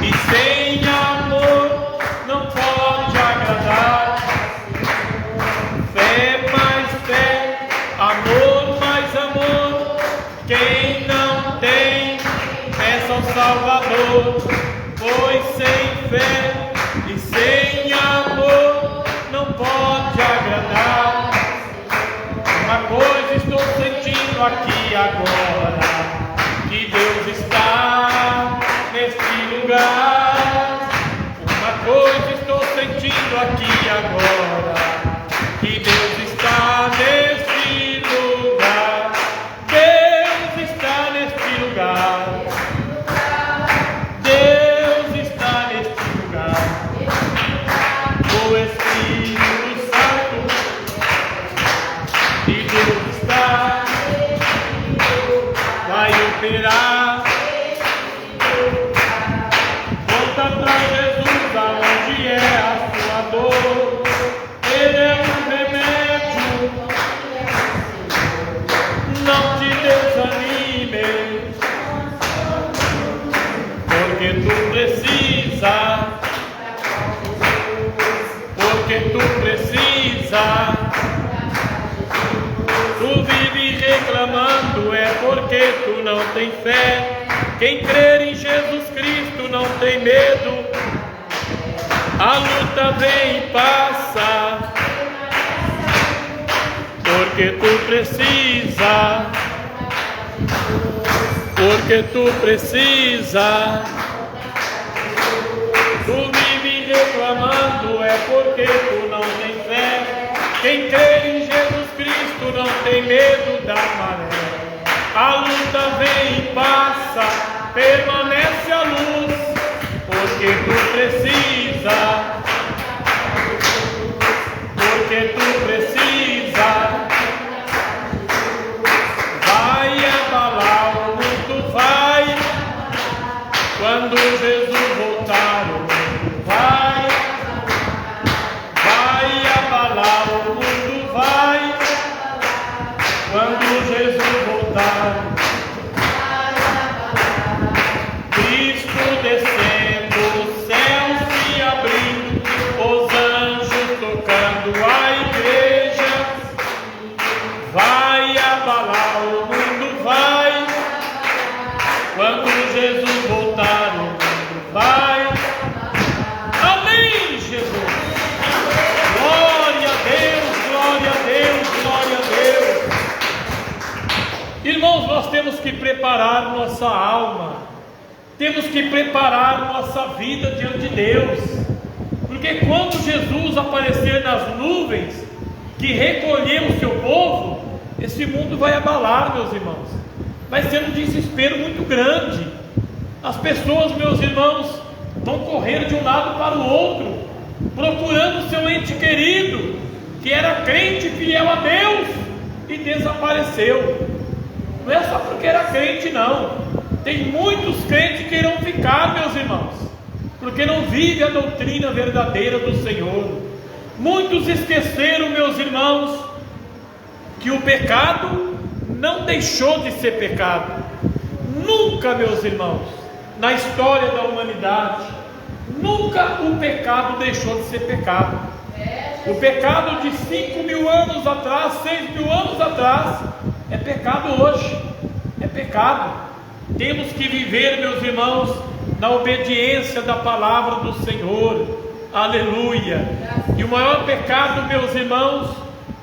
E sem amor não pode agradar. Fé mais fé, amor mais amor. Quem não tem, peça ao Salvador. Pois sem fé e sem amor não pode agradar. Uma coisa estou sentindo aqui agora, que Deus está neste lugar. Uma coisa estou sentindo aqui agora, que Deus está neste lugar. Deus está neste lugar. Deus está neste lugar. O Espírito Santo de Deus está, vai operar. Volta pra Jesus aonde é a sua dor. Ele é um remédio. Não te desanime, porque tu precisa. Porque tu precisa. Tu vive reclamando, é porque tu não tem fé. Quem crer em Jesus Cristo não tem medo. A luta vem e passa, porque tu precisa. Porque tu precisa. Tu vive reclamando, é porque tu não tem fé. Quem crê em Jesus Cristo não tem medo da maré. A luta vem e passa, permanece a luz, porque tu precisa. Porque tu precisa. Vai abalar o mundo, vai. Quando Jesus voltar, o mundo vai. Vai abalar o mundo, vai. Quando Jesus voltar, Cristo descendo, o céu se abrindo, os anjos tocando a igreja. Vai abalar o mundo, vai. Quando Jesus voltar, o mundo vai. Amém, Jesus. Glória a Deus, glória a Deus, glória a Deus. Irmãos, nós temos que preparar nossa alma, temos que preparar nossa vida diante de Deus, porque quando Jesus aparecer nas nuvens, que recolher o seu povo, esse mundo vai abalar, meus irmãos. Vai ser um desespero muito grande. As pessoas, meus irmãos, vão correr de um lado para o outro, procurando seu ente querido, que era crente fiel a Deus, e desapareceu. Não é só porque era crente, não. Tem muitos crentes que irão ficar, meus irmãos, porque não vive a doutrina verdadeira do Senhor. Muitos esqueceram, meus irmãos, que o pecado não deixou de ser pecado. Nunca, meus irmãos, na história da humanidade, nunca o pecado deixou de ser pecado. O pecado de 5.000 anos atrás, 6.000 anos atrás, é pecado hoje. É pecado. Temos que viver, meus irmãos, na obediência da palavra do Senhor. Aleluia. E o maior pecado, meus irmãos,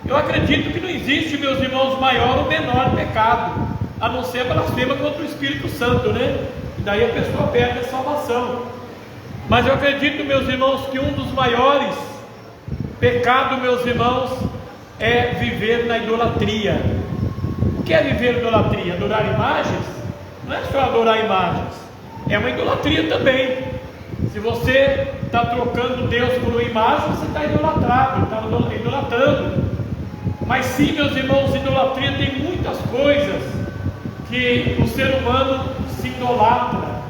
eu acredito que não existe, meus irmãos, maior ou menor pecado, a não ser blasfema contra o Espírito Santo, né? E daí a pessoa perde a salvação. Mas eu acredito, meus irmãos, que um dos maiores pecados, meus irmãos, é viver na idolatria. O que é viver idolatria? Adorar imagens? Não é só adorar imagens, é uma idolatria também. Se você está trocando Deus por uma imagem, você está idolatrado, está idolatrando. Mas sim, meus irmãos, idolatria tem muitas coisas que o ser humano se idolatra.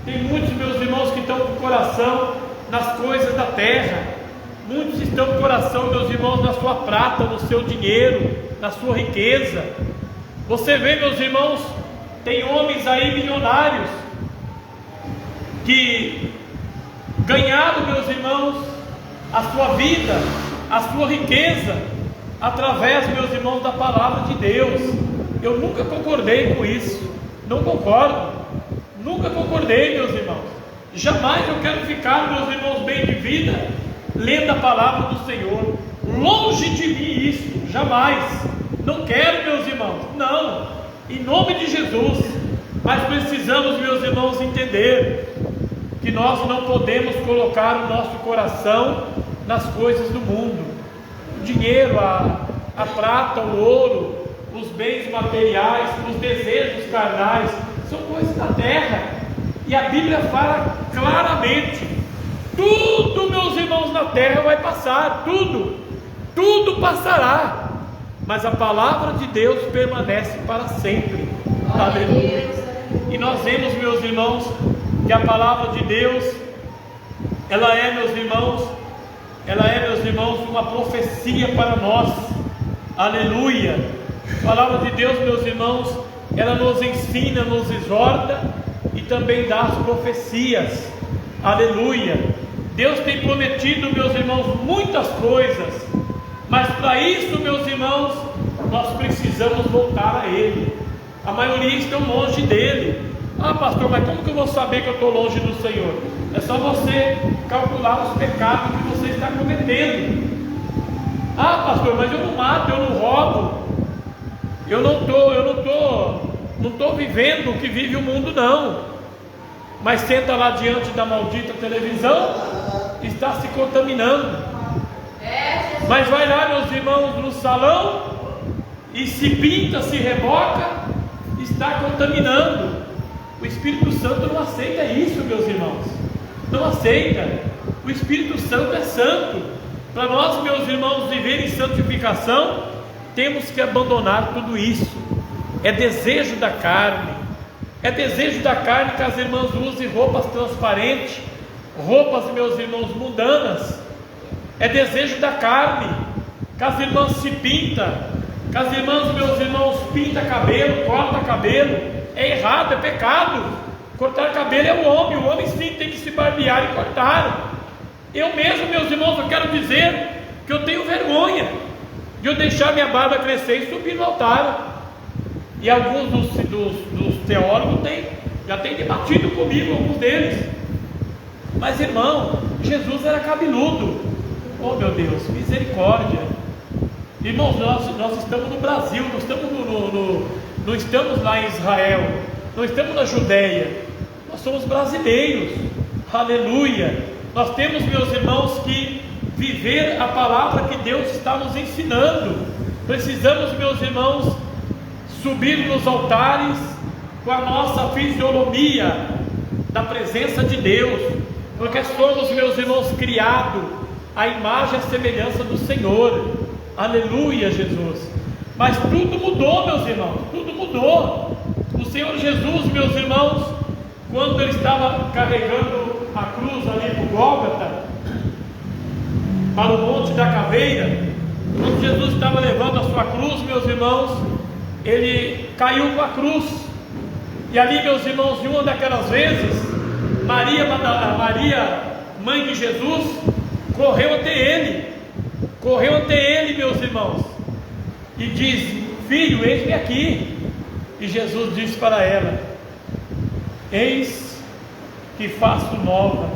Tem muitos, meus irmãos, que estão com o coração nas coisas da terra. Muitos estão com o coração, meus irmãos, na sua prata, no seu dinheiro, na sua riqueza. Você vê, meus irmãos, tem homens aí milionários que ganharam, meus irmãos, a sua vida, a sua riqueza, através, meus irmãos, da palavra de Deus. Eu nunca concordei com isso, não concordo, nunca concordei, meus irmãos. Jamais eu quero ficar, meus irmãos, bem de vida, lendo a palavra do Senhor. Longe de mim isso, jamais. Não quero, meus irmãos, não, em nome de Jesus. Mas precisamos, meus irmãos, entender que nós não podemos colocar o nosso coração nas coisas do mundo. O dinheiro, a prata, o ouro, os bens materiais, os desejos carnais, são coisas da terra. E a Bíblia fala claramente: tudo, meus irmãos, na terra vai passar, tudo passará, mas a palavra de Deus permanece para sempre. Aleluia. E nós vemos, meus irmãos, que a palavra de Deus, ela é, meus irmãos, uma profecia para nós. Aleluia. A palavra de Deus, meus irmãos, ela nos ensina, nos exorta e também dá as profecias. Aleluia. Deus tem prometido, meus irmãos, muitas coisas, mas para isso, meus irmãos, nós precisamos voltar a Ele. A maioria estão longe dele. Ah, pastor, mas como que eu vou saber que eu estou longe do Senhor? É só você calcular os pecados que você está cometendo. Ah, pastor, mas eu não mato, eu não roubo, eu não estou vivendo o que vive o mundo, não. Mas senta lá diante da maldita televisão, está se contaminando. Mas vai lá, meus irmãos, no salão e se pinta, se reboca, está contaminando. O Espírito Santo não aceita isso, meus irmãos, não aceita. O Espírito Santo é santo. Para nós, meus irmãos, viver em santificação, temos que abandonar tudo isso. É desejo da carne, é desejo da carne que as irmãs usem roupas transparentes, roupas, meus irmãos, mundanas. É desejo da carne que as irmãs se pintam, que as irmãs, meus irmãos, pintam cabelo, cortam cabelo. É errado, é pecado. Cortar cabelo é o homem sim tem que se barbear e cortar. Eu mesmo, meus irmãos, eu quero dizer que eu tenho vergonha de eu deixar minha barba crescer e subir no altar. E alguns dos teólogos já têm debatido comigo, alguns deles. Mas, irmão, Jesus era cabeludo. Oh, meu Deus, misericórdia. Irmãos, nós estamos no Brasil, não estamos lá em Israel, não estamos na Judéia, nós somos brasileiros. Aleluia. Nós temos, meus irmãos, que viver a palavra que Deus está nos ensinando. Precisamos, meus irmãos, subir nos altares com a nossa fisionomia da presença de Deus, porque somos, meus irmãos, criados à imagem e à semelhança do Senhor. Aleluia, Jesus. Mas tudo mudou, meus irmãos, tudo mudou. O Senhor Jesus, meus irmãos, quando Ele estava carregando a cruz ali para o Gólgota, para o Monte da Caveira, quando Jesus estava levando a sua cruz, meus irmãos, Ele caiu com a cruz. E ali, meus irmãos, em uma daquelas vezes, Maria, mãe de Jesus, correu até Ele, meus irmãos, e diz: filho, eis-me aqui. E Jesus disse para ela: eis que faço nova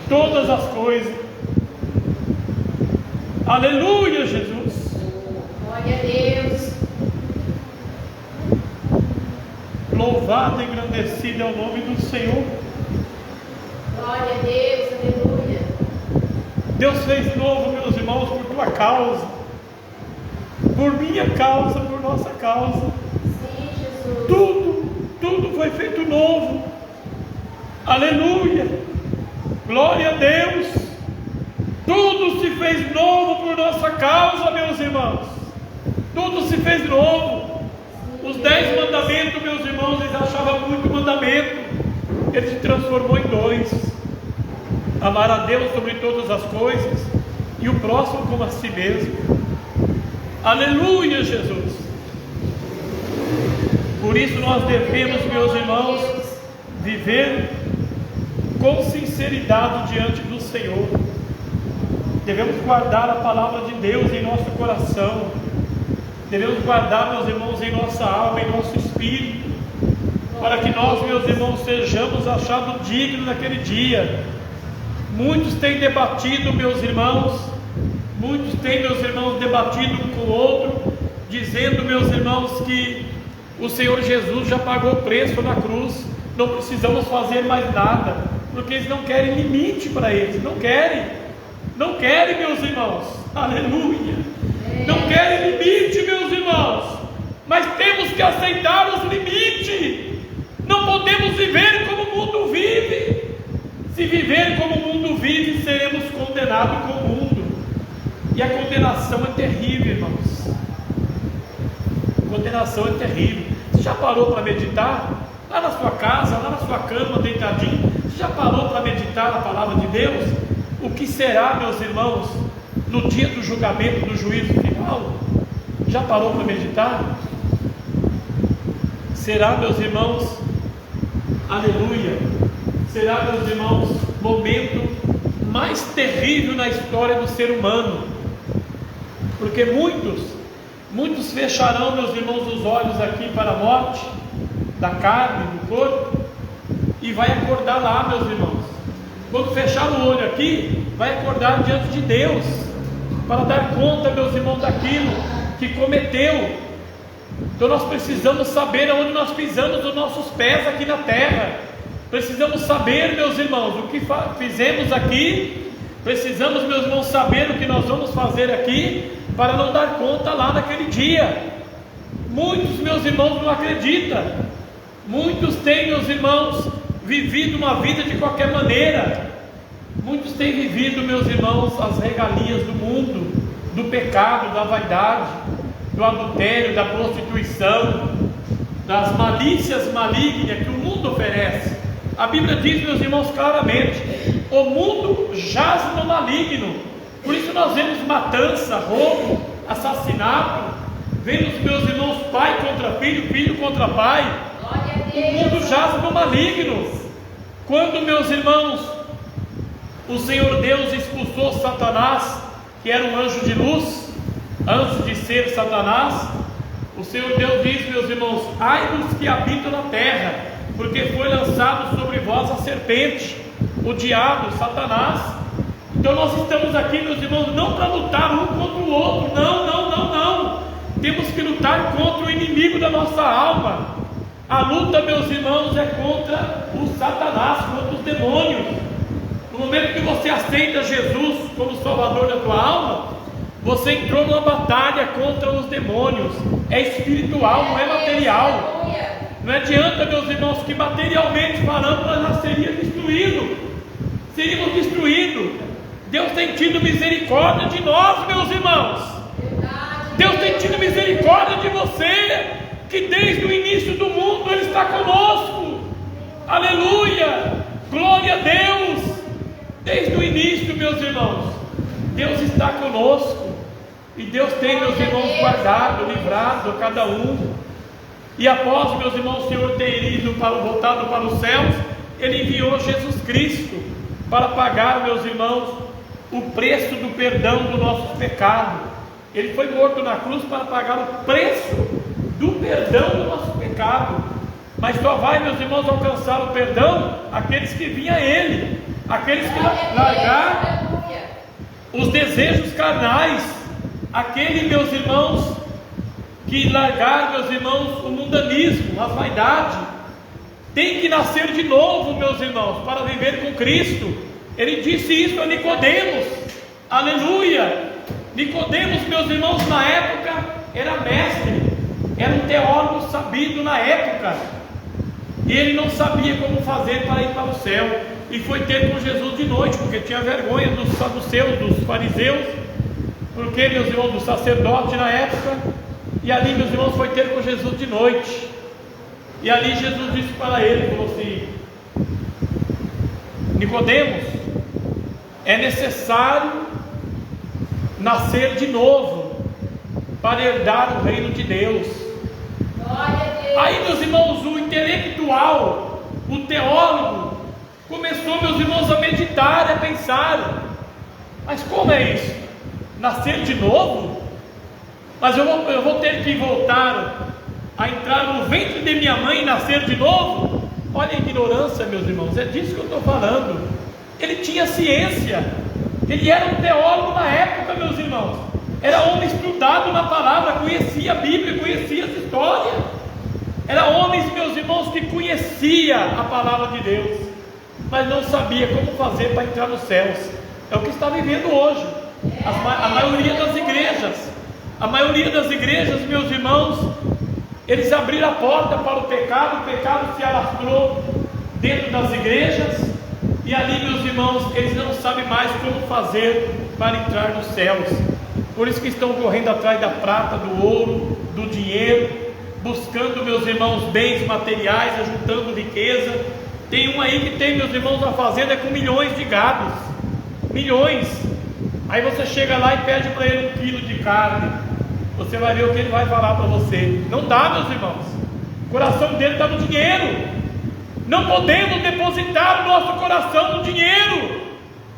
todas as coisas. Aleluia, Jesus. Glória a Deus. Louvado e engrandecido é o nome do Senhor. Glória a Deus, aleluia. Deus fez novo, meus irmãos, por tua causa, por minha causa, por nossa causa. Sim, Jesus. Tudo foi feito novo. Aleluia. Glória a Deus. Tudo se fez novo por nossa causa, meus irmãos. Tudo se fez novo. Os 10 mandamentos, meus irmãos, eles achavam muito mandamento. Ele se transformou em 2: amar a Deus sobre todas as coisas e o próximo como a si mesmo. Aleluia, Jesus. Por isso nós devemos, meus irmãos, viver com sinceridade diante do Senhor. Devemos guardar a palavra de Deus em nosso coração. Devemos guardar, meus irmãos, em nossa alma, em nosso espírito, para que nós, meus irmãos, sejamos achados dignos naquele dia. Muitos têm debatido, meus irmãos, debatido um com o outro, dizendo, meus irmãos, que o Senhor Jesus já pagou o preço na cruz, não precisamos fazer mais nada, porque eles não querem limite para eles, não querem, meus irmãos, aleluia, não querem limite, meus irmãos, mas temos que aceitar os limites. Não podemos viver como o mundo vive. Se viver como o mundo vive, seremos condenados com o mundo. E a condenação é terrível, irmãos. Condenação é terrível. Você já parou para meditar? Lá na sua casa, lá na sua cama, deitadinho, você já parou para meditar na palavra de Deus? O que será, meus irmãos, no dia do julgamento, do juízo final? Já parou para meditar? Será, meus irmãos, aleluia, será, meus irmãos, momento mais terrível na história do ser humano, porque muitos fecharão, meus irmãos, os olhos aqui para a morte da carne, do corpo, e vai acordar lá, meus irmãos. Quando fechar o olho aqui, vai acordar diante de Deus, para dar conta, meus irmãos, daquilo que cometeu. Então nós precisamos saber aonde nós pisamos os nossos pés aqui na terra. Precisamos saber, meus irmãos, o que fizemos aqui. Precisamos, meus irmãos, saber o que nós vamos fazer aqui, para não dar conta lá naquele dia. Muitos, meus irmãos, não acreditam. Muitos têm, meus irmãos, vivido uma vida de qualquer maneira. Muitos têm vivido, meus irmãos, as regalias do mundo, do pecado, da vaidade, do adultério, da prostituição, das malícias malignas que o mundo oferece. A Bíblia diz, meus irmãos, claramente: o mundo jaz no maligno. Por isso nós vemos matança, roubo, assassinato. Vemos, meus irmãos, pai contra filho, filho contra pai. O mundo jaz no maligno. Quando, meus irmãos, o Senhor Deus expulsou Satanás, que era um anjo de luz, antes de ser Satanás, o Senhor Deus diz, meus irmãos: ai dos que habitam na terra, porque foi lançado sobre vós a serpente, o diabo, Satanás. Então nós estamos aqui, meus irmãos, não para lutar um contra o outro, não. Temos que lutar contra o inimigo da nossa alma. A luta, meus irmãos, é contra o Satanás, contra os demônios. No momento que você aceita Jesus como Salvador da tua alma, você entrou numa batalha contra os demônios. É espiritual, não é material. Não adianta, meus irmãos, que materialmente falando nós já seríamos destruídos. Deus tem tido misericórdia de nós, meus irmãos. Deus tem tido misericórdia de você, que desde o início do mundo Ele está conosco. Aleluia, glória a Deus. Desde o início, meus irmãos, Deus está conosco. E Deus tem, meus irmãos, guardado, livrado a cada um. E após, meus irmãos, o Senhor ter voltado para os céus, Ele enviou Jesus Cristo para pagar, meus irmãos, o preço do perdão do nosso pecado. Ele foi morto na cruz para pagar o preço do perdão do nosso pecado. Mas só vai, meus irmãos, alcançar o perdão aqueles que vêm a Ele, aqueles que largar os desejos carnais, aquele, meus irmãos, que largar, meus irmãos, o mundanismo, a vaidade. Tem que nascer de novo, meus irmãos, para viver com Cristo. Ele disse isso a Nicodemos. Aleluia. Nicodemos, meus irmãos, na época era mestre, era um teólogo sabido na época, e ele não sabia como fazer para ir para o céu, e foi ter com Jesus de noite, porque tinha vergonha dos saduceus, dos fariseus, porque, meus irmãos, do sacerdote na época. E ali, meus irmãos, foi ter com Jesus de noite, e ali Jesus disse para ele, falou assim: Nicodemos, é necessário nascer de novo para herdar o reino de Deus. Aí, meus irmãos, o intelectual, o teólogo começou, meus irmãos, a meditar, a pensar: mas como é isso? Nascer de novo? Mas eu vou ter que voltar a entrar no ventre de minha mãe e nascer de novo? Olha a ignorância, meus irmãos, é disso que eu estou falando. Ele tinha ciência, ele era um teólogo na época, meus irmãos, era homem estudado na palavra, conhecia a Bíblia, conhecia as histórias, era homens, meus irmãos, que conhecia a palavra de Deus, mas não sabia como fazer para entrar nos céus. É o que está vivendo hoje a maioria das igrejas, meus irmãos. Eles abriram a porta para o pecado se alastrou dentro das igrejas, e ali, meus irmãos, eles não sabem mais como fazer para entrar nos céus. Por isso que estão correndo atrás da prata, do ouro, do dinheiro, buscando, meus irmãos, bens materiais, ajuntando riqueza. Tem um aí que tem, meus irmãos, uma fazenda com milhões de gados, milhões. Aí você chega lá e pede para ele 1 quilo de carne, você vai ver o que ele vai falar para você. Não dá, meus irmãos, o coração dele está no dinheiro. Não podemos depositar o nosso coração no dinheiro.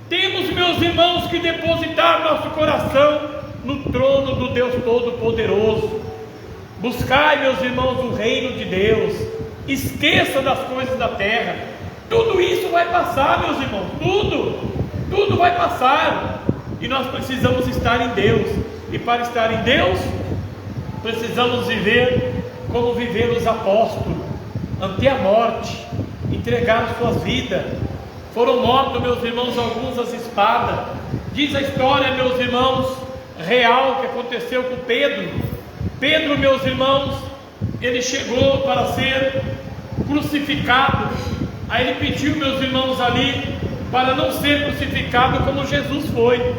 Temos, meus irmãos, que depositar nosso coração no trono do Deus Todo-Poderoso. Buscai, meus irmãos, o reino de Deus. Esqueça das coisas da terra. Tudo isso vai passar, meus irmãos, tudo vai passar, e nós precisamos estar em Deus. E para estar em Deus, precisamos viver como viveram os apóstolos, ante a morte, entregaram suas vidas. Foram mortos, meus irmãos, alguns às espadas. Diz a história, meus irmãos, real, que aconteceu com Pedro. Pedro, meus irmãos, ele chegou para ser crucificado. Aí ele pediu, meus irmãos, ali, para não ser crucificado como Jesus foi.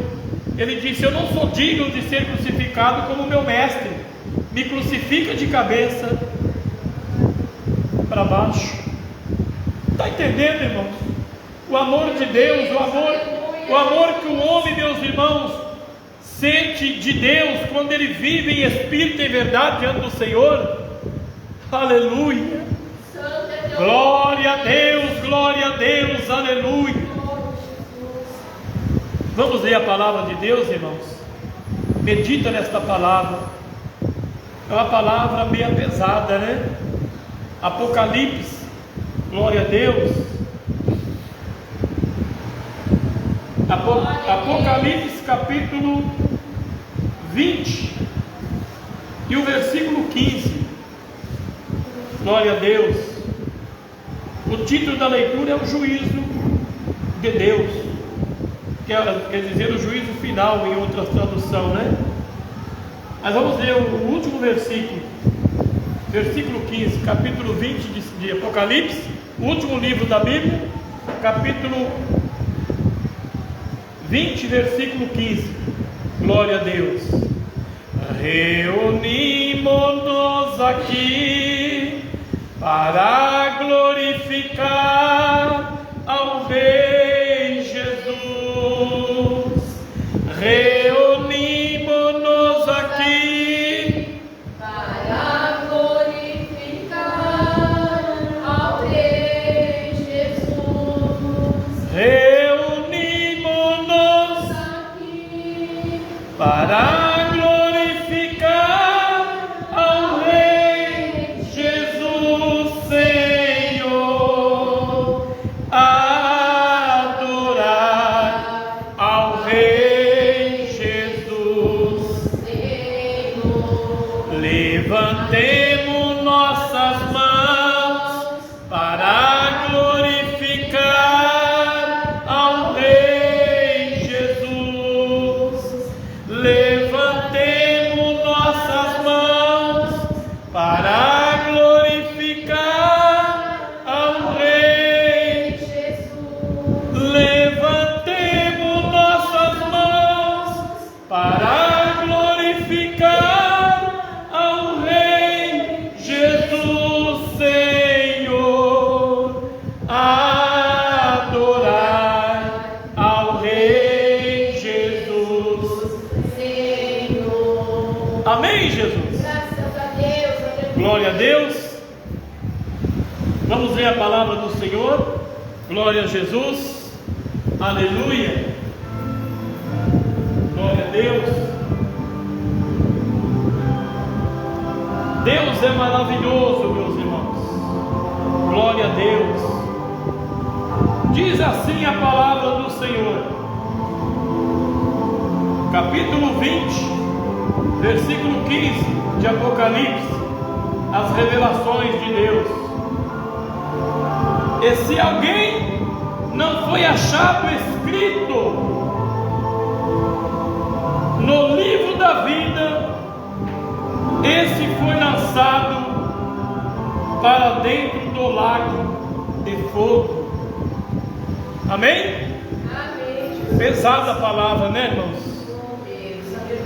Ele disse: eu não sou digno de ser crucificado como meu mestre, me crucifica de cabeça para baixo. Está entendendo, irmãos? O amor de Deus, o amor que o homem, meus irmãos, sente de Deus quando ele vive em espírito e verdade diante do Senhor. Aleluia, glória a Deus, aleluia. Vamos ler a palavra de Deus, irmãos. Medita nesta palavra. É uma palavra meio pesada, né? Apocalipse, glória a Deus. Apocalipse capítulo 20 e o versículo 15. Glória a Deus. O título da leitura é o juízo de Deus, quer dizer o juízo final em outra tradução, né? Mas vamos ler o último versículo, versículo 15, capítulo 20 de Apocalipse, o último livro da Bíblia, capítulo 20, versículo 15. Glória a Deus. Reunimos-nos aqui para glorificar ao Rei Jesus. Reunimos-nos aqui para glorificar ao Rei Jesus. Reunimos-nos Aqui para glorificar ao Rei Jesus, Senhor, adorar ao Rei Jesus. Senhor, Levantemos nossas mãos para glorificar ao Rei Jesus. Levantemos nossas mãos para glorificar ao Rei. Jesus, Levantemos nossas mãos para glorificar ao Rei Jesus, Senhor, adorar ao Rei Jesus. Senhor. Amém, Jesus? Graças a Deus, aleluia. Glória a Deus. Vamos ler a palavra do Senhor. Glória a Jesus. Aleluia. Glória a Deus. Deus é maravilhoso, meus irmãos. Glória a Deus. Diz assim a palavra do Senhor, capítulo 20, versículo 15 de Apocalipse, as revelações de Deus. E se alguém não foi achado escrito no livro da vida, esse foi lançado para dentro do lago de fogo. Amém? Amém. Pesada a palavra, né, irmãos?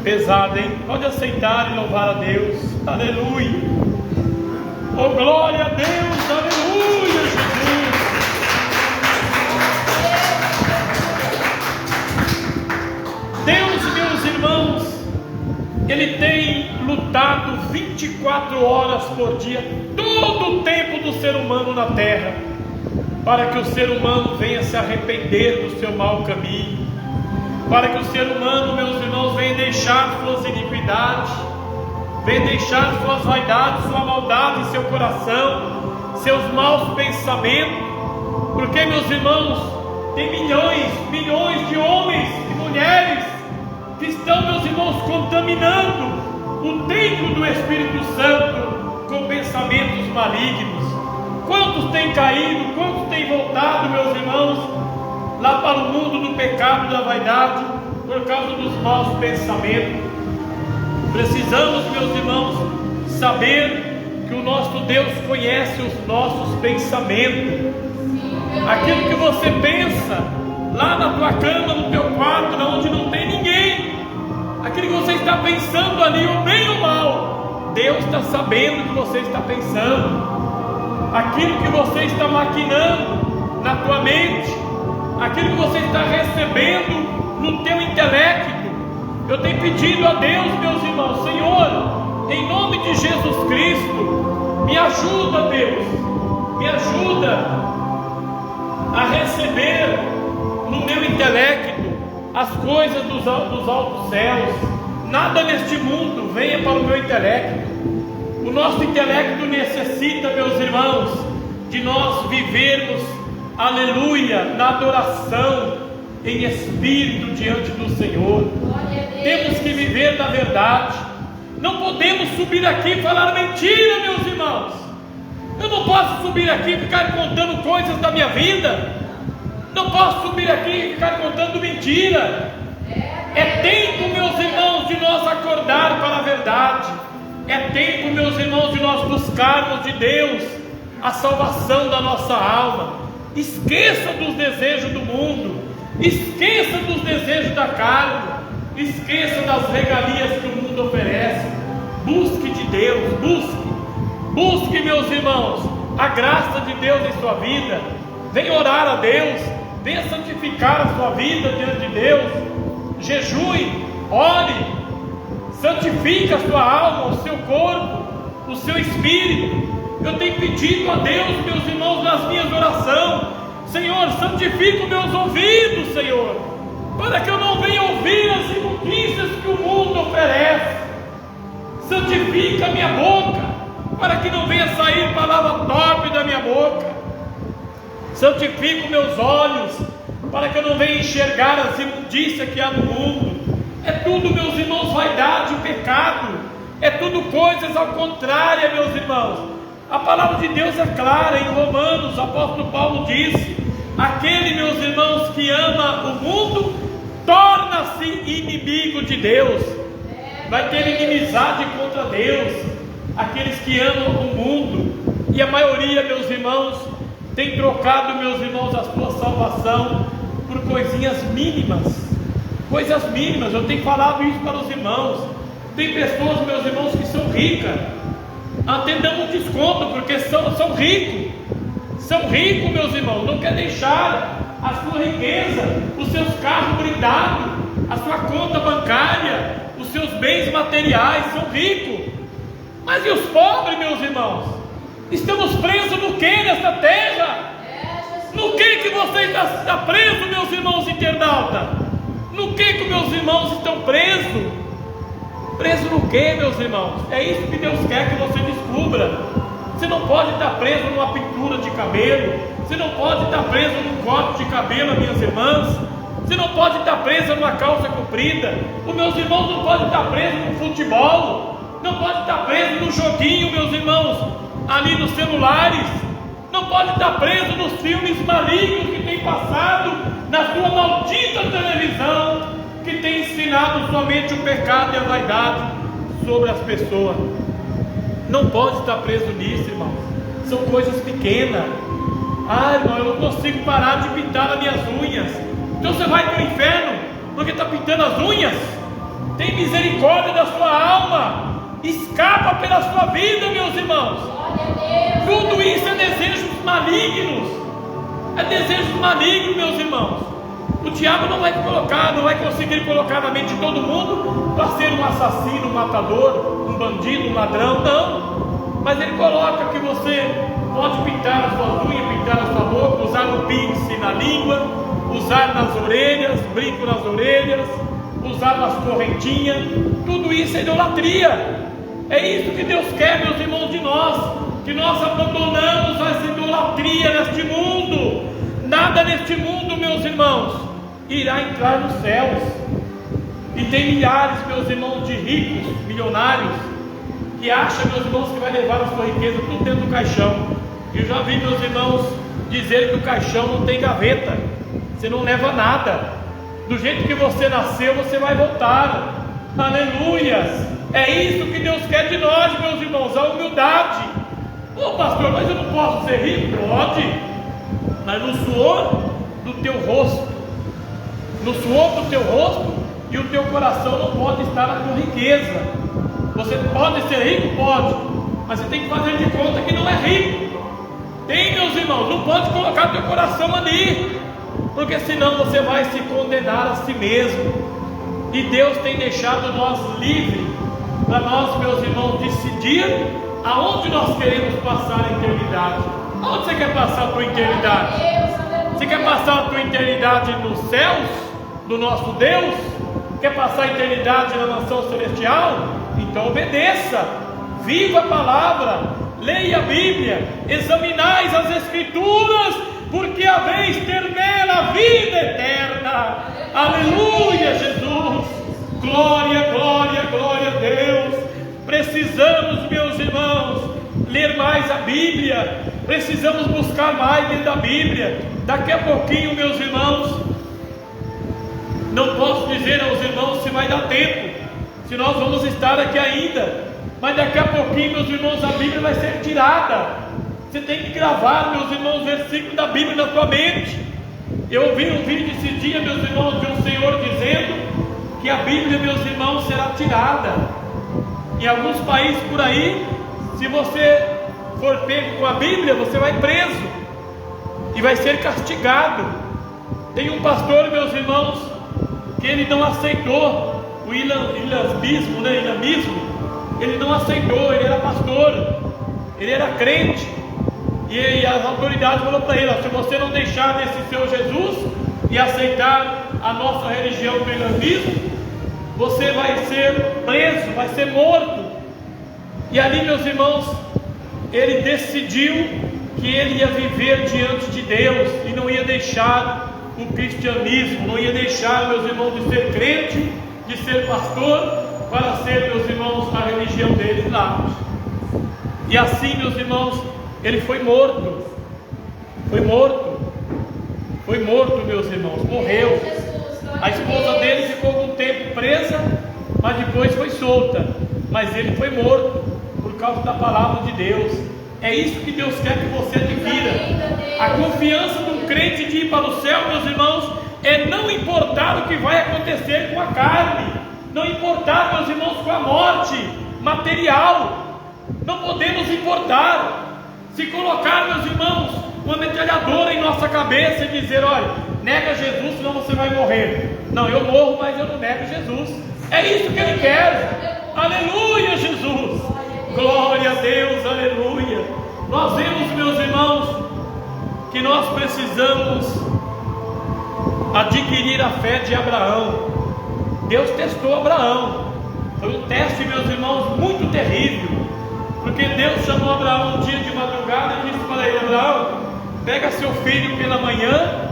Pesada, hein? Pode aceitar e louvar a Deus. Aleluia. Oh, glória a Deus. Aleluia, Jesus. Deus, meus irmãos, Ele tem lutado 24 horas por dia, todo o tempo do ser humano na terra, para que o ser humano venha se arrepender do seu mau caminho, para que o ser humano, meus irmãos, venha deixar suas iniquidades, venha deixar suas vaidades, sua maldade em seu coração, seus maus pensamentos, porque, meus irmãos, tem milhões de homens e mulheres que estão, meus irmãos, contaminando o templo do Espírito Santo com pensamentos malignos. Quantos têm caído, quantos têm voltado, meus irmãos, lá para o mundo do pecado e da vaidade, por causa dos maus pensamentos? Precisamos, meus irmãos, saber que o nosso Deus conhece os nossos pensamentos. Aquilo que você pensa lá na tua cama, no teu quarto, onde não tem ninguém, aquilo que você está pensando ali, o bem ou o mal, Deus está sabendo o que você está pensando. Aquilo que você está maquinando na tua mente, aquilo que você está recebendo no teu intelecto, eu tenho pedido a Deus, meus irmãos, Senhor, em nome de Jesus Cristo, me ajuda, Deus, me ajuda a receber no meu intelecto as coisas dos altos céus. Nada neste mundo venha para o meu intelecto. O nosso intelecto necessita, meus irmãos, de nós vivermos, aleluia, na adoração, em espírito diante do Senhor. Temos que viver na verdade. Não podemos subir aqui e falar mentira, meus irmãos. Eu não posso subir aqui e ficar contando coisas da minha vida. Não posso subir aqui e ficar contando mentira. É tempo, meus irmãos, de nós acordar para a verdade. É tempo, meus irmãos, de nós buscarmos de Deus a salvação da nossa alma. Esqueça dos desejos do mundo, esqueça dos desejos da carne, esqueça das regalias que o mundo oferece. Busque de Deus, busque, meus irmãos, a graça de Deus em sua vida. Venha orar a Deus, venha santificar a sua vida diante de Deus. Jejue, ore, santifique a sua alma, o seu corpo, o seu espírito. Eu tenho pedido a Deus, meus irmãos, nas minhas orações: Senhor, santifica os meus ouvidos, Senhor, para que eu não venha ouvir as imundícias que o mundo oferece. Santifica a minha boca, para que não venha sair palavra torpe da minha boca. Santifica os meus olhos, para que eu não venha enxergar as imundícias que há no mundo. É tudo, meus irmãos, vaidade e pecado. É tudo coisas ao contrário, meus irmãos. A palavra de Deus é clara. Em Romanos, o apóstolo Paulo disse: aquele, meus irmãos, que ama o mundo torna-se inimigo de Deus. Vai ter inimizade contra Deus aqueles que amam o mundo. E a maioria, meus irmãos, tem trocado, meus irmãos, a sua salvação por coisinhas mínimas. Coisas mínimas. Eu tenho falado isso para os irmãos. Tem pessoas, meus irmãos, que são ricas, até dando desconto porque são ricos. São ricos, meus irmãos. Não quer deixar a sua riqueza, os seus carros blindados, a sua conta bancária, os seus bens materiais. São ricos. Mas e os pobres, meus irmãos? Estamos presos no que nesta terra? No que você está preso, meus irmãos internautas? No que meus irmãos estão presos? Preso no que, meus irmãos? É isso que Deus quer que você descubra. Você não pode estar preso numa pintura de cabelo. Você não pode estar preso num corte de cabelo, minhas irmãs. Você não pode estar preso numa calça comprida. Os meus irmãos não podem estar presos no futebol. Não pode estar preso no joguinho, meus irmãos, ali nos celulares. Não pode estar preso nos filmes malignos que tem passado na sua maldita televisão, que tem ensinado somente o pecado e a vaidade sobre as pessoas. Não pode estar preso nisso, irmão. São coisas pequenas. Ah, irmão, eu não consigo parar de pintar as minhas unhas. Então você vai para o inferno porque está pintando as unhas. Tem misericórdia da sua alma. Escapa pela sua vida, meus irmãos. Tudo isso é desejos malignos. É desejos malignos, meus irmãos. O diabo não vai conseguir colocar na mente de todo mundo para ser um assassino, um matador, um bandido, um ladrão, não. Mas ele coloca que você pode pintar as suas unhas, pintar a sua boca, usar um pince na língua, usar nas orelhas, brinco nas orelhas, usar nas correntinhas. Tudo isso é idolatria. É isso que Deus quer, meus irmãos, de nós, que nós abandonamos essa idolatria neste mundo. Nada neste mundo, meus irmãos, irá entrar nos céus. E tem milhares, meus irmãos, de ricos, milionários, que acham, meus irmãos, que vai levar a sua riqueza tudo dentro do caixão. Eu já vi, meus irmãos, dizer que o caixão não tem gaveta. Você não leva nada. Do jeito que você nasceu, você vai voltar. Aleluias! É isso que Deus quer de nós, meus irmãos, a humildade. Ô pastor, mas eu não posso ser rico? Pode, mas no suor do teu rosto. No suor do teu rosto, e o teu coração não pode estar na tua riqueza. Você pode ser rico? Pode, mas você tem que fazer de conta que não é rico. Tem, meus irmãos, não pode colocar teu coração ali, porque senão você vai se condenar a si mesmo. E Deus tem deixado nós livres, para nós, meus irmãos, decidir aonde nós queremos passar a eternidade. Aonde você quer passar a tua eternidade? Você quer passar a tua eternidade nos céus, do nosso Deus? Quer passar a eternidade na mansão celestial? Então obedeça, viva a palavra, leia a Bíblia, examinais as Escrituras, porque haveis ter nela a vida eterna. Aleluia, Jesus! Glória, glória, glória a Deus! Precisamos, meus irmãos, ler mais a Bíblia, precisamos buscar mais dentro da Bíblia. Daqui a pouquinho, meus irmãos, não posso dizer aos irmãos se vai dar tempo, se nós vamos estar aqui ainda, mas daqui a pouquinho, meus irmãos, a Bíblia vai ser tirada. Você tem que gravar, meus irmãos, versículos da Bíblia na sua mente. Eu ouvi um vídeo esse dia, meus irmãos, de um senhor dizendo que a Bíblia, meus irmãos, será tirada. Em alguns países por aí, se você for pego com a Bíblia, você vai preso e vai ser castigado. Tem um pastor, meus irmãos, que ele não aceitou o islamismo, ele não aceitou, ele era pastor, ele era crente, e as autoridades falaram para ele: se você não deixar desse seu Jesus e aceitar a nossa religião do islamismo, você vai ser preso, vai ser morto. E ali, meus irmãos, ele decidiu que ele ia viver diante de Deus e não ia deixar o cristianismo, não ia deixar, meus irmãos, de ser crente, de ser pastor, para ser, meus irmãos, a religião deles lá. E assim, meus irmãos, ele foi morto, meus irmãos, morreu. A esposa dele ficou algum tempo presa, mas depois foi solta. Mas ele foi morto por causa da palavra de Deus. É isso que Deus quer que você adquira. A confiança de um crente de ir para o céu, meus irmãos, é não importar o que vai acontecer com a carne, não importar, meus irmãos, com a morte material. Não podemos importar. Se colocar, meus irmãos, uma metralhadora em nossa cabeça e dizer: olha, nega Jesus, senão você vai morrer. Não, eu morro, mas eu não nego Jesus. É isso que Ele quer. Aleluia, Jesus. Glória a Deus, aleluia. Nós vemos, meus irmãos, que nós precisamos adquirir a fé de Abraão. Deus testou Abraão. Foi um teste, meus irmãos, muito terrível, porque Deus chamou Abraão um dia de madrugada e disse para ele: Abraão, pega seu filho pela manhã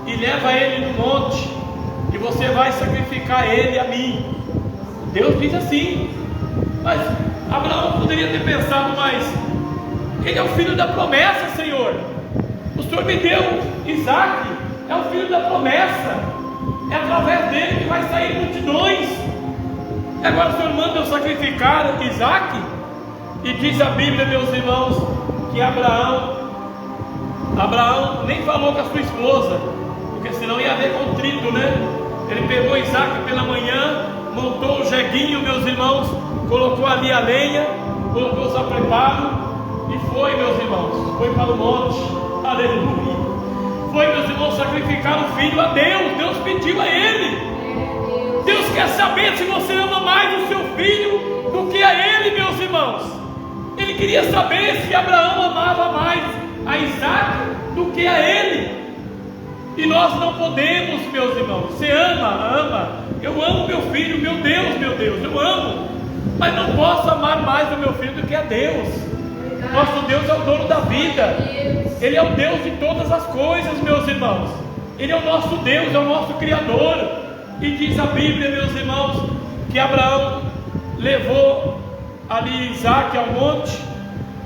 e leva ele no monte, e você vai sacrificar ele a mim. Deus diz assim. Mas Abraão poderia ter pensado: mas ele é o filho da promessa, Senhor. O Senhor me deu Isaque, é o filho da promessa, é através dele que vai sair multidões. Agora o Senhor manda eu sacrificar Isaque? E diz a Bíblia, meus irmãos, que Abraão nem falou com a sua esposa, porque senão ia haver contrito, né? Ele pegou Isaque pela manhã, montou o jeguinho, meus irmãos, colocou ali a lenha, colocou os apreparos e foi, meus irmãos, foi para o monte. Aleluia. Foi, meus irmãos, sacrificar o filho a Deus. Deus pediu a ele. Deus quer saber se você ama mais o seu filho do que a ele, meus irmãos. Ele queria saber se Abraão amava mais a Isaque do que a ele. E nós não podemos, meus irmãos. Você ama. Eu amo meu filho, meu Deus, eu amo. Mas não posso amar mais o meu filho do que a Deus. Nosso Deus é o dono da vida. Ele é o Deus de todas as coisas, meus irmãos. Ele é o nosso Deus, é o nosso Criador. E diz a Bíblia, meus irmãos, que Abraão levou ali Isaque ao monte.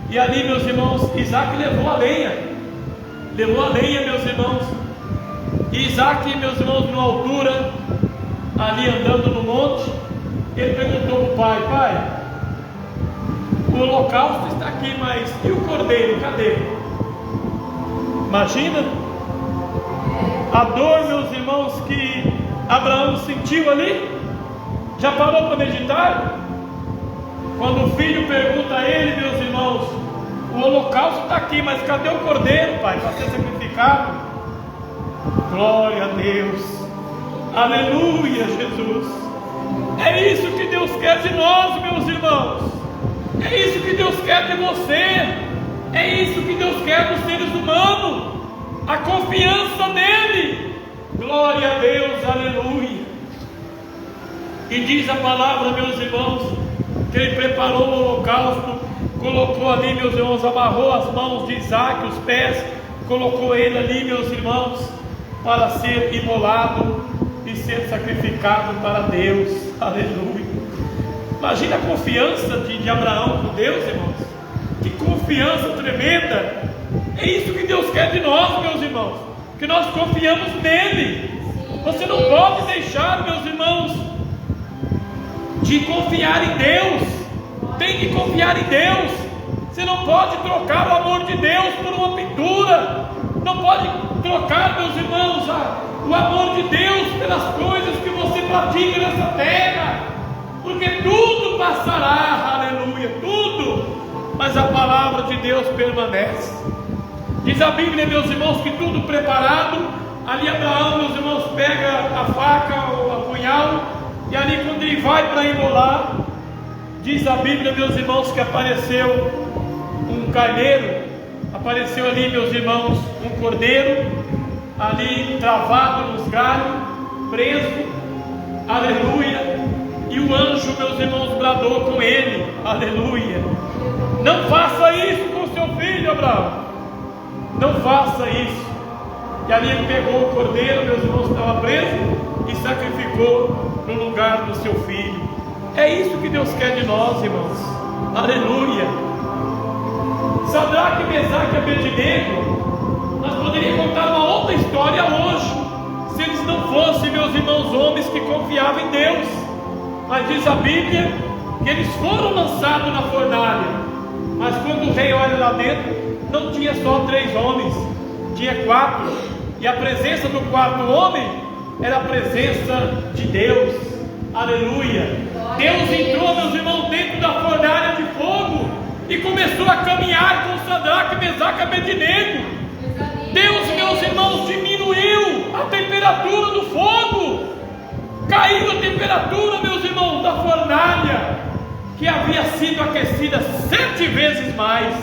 E ali, meus irmãos, Isaque levou a lenha. Meus irmãos. E Isaque, meus irmãos, numa altura, ali andando no monte, ele perguntou para o pai: pai, o holocausto está aqui, mas e o cordeiro, cadê? Imagina a dor, meus irmãos, que Abraão sentiu ali. Já parou para meditar? Quando o filho pergunta a ele, meus irmãos: o holocausto está aqui, mas cadê o cordeiro, pai, para ser sacrificado? Glória a Deus, aleluia, Jesus. É isso que Deus quer de nós, meus irmãos. É isso que Deus quer de você. É isso que Deus quer dos seres humanos. A confiança nele. Glória a Deus, aleluia. E diz a palavra, meus irmãos, que ele preparou o holocausto, colocou ali, meus irmãos, amarrou as mãos de Isaque, os pés, colocou ele ali, meus irmãos, para ser imolado e ser sacrificado para Deus. Aleluia. Imagina a confiança de Abraão com Deus, irmãos. Que confiança tremenda. É isso que Deus quer de nós, meus irmãos, que nós confiamos nele. Você não pode deixar, meus irmãos, de confiar em Deus. Tem que confiar em Deus. Você não pode trocar o amor de Deus por uma pintura. Não pode trocar, meus irmãos, o amor de Deus pelas coisas que você pratica nessa terra, porque tudo passará, aleluia, tudo, mas a palavra de Deus permanece. Diz a Bíblia, meus irmãos, que tudo preparado, ali Abraão, meus irmãos, pega a faca ou a punhal, e ali quando ele vai para imolar, diz a Bíblia, meus irmãos, que apareceu um carneiro, apareceu ali, meus irmãos, um cordeiro, ali travado nos galhos, preso, aleluia, e o anjo, meus irmãos, bradou com ele, aleluia. Não faça isso com seu filho, Abraão, não faça isso. E ali ele pegou o cordeiro, meus irmãos, estava preso, e sacrificou no lugar do seu filho. É isso que Deus quer de nós, irmãos, aleluia. Sadraque, Mesaque e Abednego, nós poderíamos contar uma outra história hoje, se eles não fossem, meus irmãos, homens que confiavam em Deus. Mas diz a Bíblia que eles foram lançados na fornalha, mas quando o rei olha lá dentro, não tinha só 3 homens, tinha 4, e a presença do 4º homem era a presença de Deus, aleluia. Deus entrou, meus irmãos, dentro da fornalha de fogo e começou a caminhar com Sadraque, Mesaque e Abednego. Deus, meus irmãos, diminuiu a temperatura do fogo, caiu a temperatura, meus irmãos, da fornalha, que havia sido aquecida 7 vezes mais.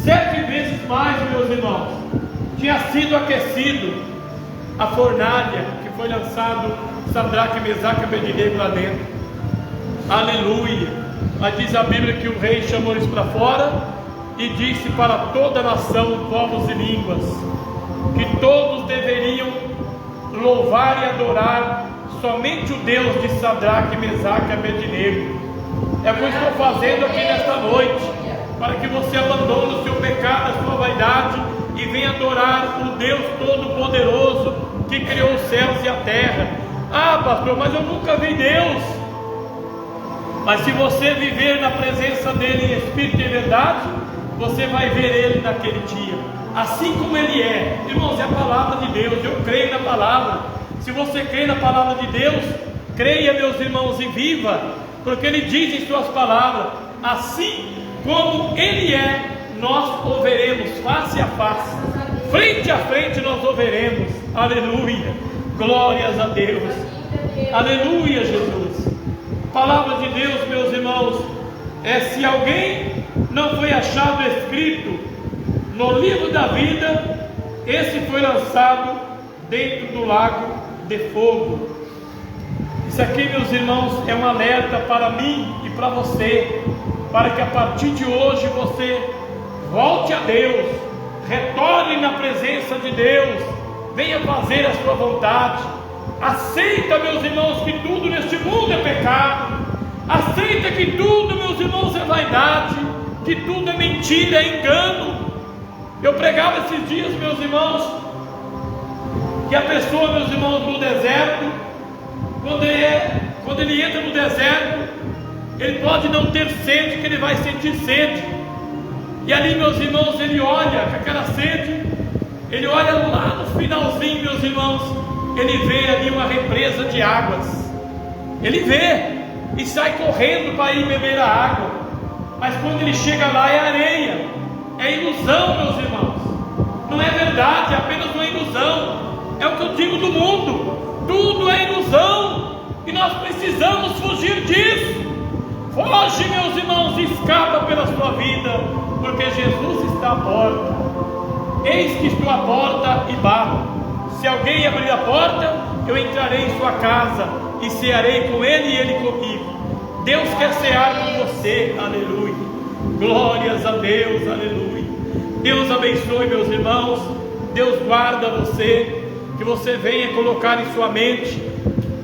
7 vezes mais, meus irmãos, tinha sido aquecido a fornalha que foi lançado Sadraque, Mesaque e Abednego lá dentro. Aleluia. Mas diz a Bíblia que o rei chamou eles para fora e disse para toda a nação, povos e línguas, que todos deveriam louvar e adorar somente o Deus de Sadraque, Mesaque e Abednego. É o que eu estou fazendo aqui nesta noite, para que você abandone o seu pecado, a sua vaidade, e venha adorar o Deus Todo-Poderoso que criou os céus e a terra. Ah, pastor, mas eu nunca vi Deus. Mas se você viver na presença dele em espírito e verdade, você vai ver ele naquele dia, assim como ele é. Irmãos, é a palavra de Deus, eu creio na palavra. Se você crê na palavra de Deus, creia, meus irmãos, e viva, porque ele diz em suas palavras: assim como ele é, nós o veremos face a face, frente a frente nós o veremos. Aleluia, glórias a Deus, aleluia, Jesus. Palavra de Deus, meus irmãos, é: se alguém não foi achado escrito no livro da vida, esse foi lançado dentro do lago de fogo. Isso aqui, meus irmãos, é um alerta para mim e para você, para que a partir de hoje você volte a Deus, retorne na presença de Deus, venha fazer a sua vontade. Aceita, meus irmãos, que tudo neste mundo é pecado. Aceita que tudo, meus irmãos, é vaidade, que tudo é mentira, é engano. Eu pregava esses dias, meus irmãos, que a pessoa, meus irmãos, no deserto, quando ele entra no deserto, ele pode não ter sede, que ele vai sentir sede. E ali, meus irmãos, ele olha com aquela sede, ele olha lá no finalzinho, meus irmãos, ele vê ali uma represa de águas. Ele vê e sai correndo para ir beber a água. Mas quando ele chega lá, é areia, é ilusão, meus irmãos. Não é verdade, é apenas uma ilusão. É o que eu digo do mundo: tudo é ilusão, e nós precisamos fugir disso. Foge, meus irmãos, escapa pela sua vida, porque Jesus está à porta. Eis que estou à porta e bato. Se alguém abrir a porta, eu entrarei em sua casa e cearei com ele e ele comigo. Deus quer cear com você, aleluia. Glórias a Deus, aleluia. Deus abençoe, meus irmãos. Deus guarda você, que você venha colocar em sua mente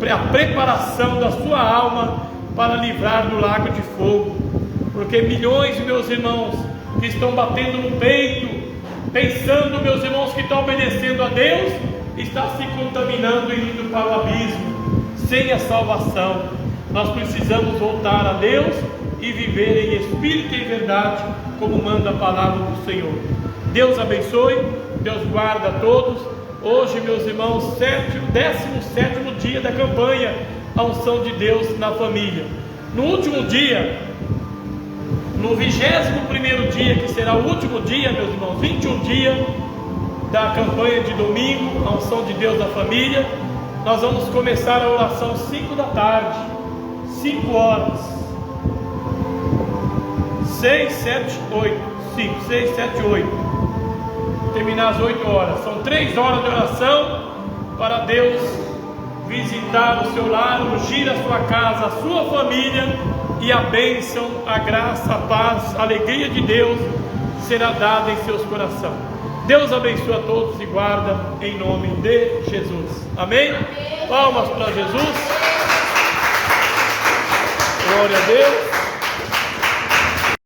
a preparação da sua alma para livrar do lago de fogo, porque milhões de meus irmãos que estão batendo no peito, pensando, meus irmãos, que estão obedecendo a Deus, está se contaminando e indo para o abismo, sem a salvação. Nós precisamos voltar a Deus e viver em espírito e verdade, como manda a palavra do Senhor. Deus abençoe, Deus guarda a todos. Hoje, meus irmãos, 17º dia da campanha, a unção de Deus na família. No último dia, no 21º dia, que será o último dia, meus irmãos, 21 dias da campanha de domingo, a unção de Deus na família, nós vamos começar a oração 5 da tarde, 5 horas, 6, 7, 8, 5, 6, 7, 8, terminar às 8 horas, são 3 horas de oração, para Deus visitar o seu lar, ungir a sua casa, a sua família, e a bênção, a graça, a paz, a alegria de Deus será dada em seus corações. Deus abençoe a todos e guarda em nome de Jesus. Amém? Palmas para Jesus. Glória a Deus.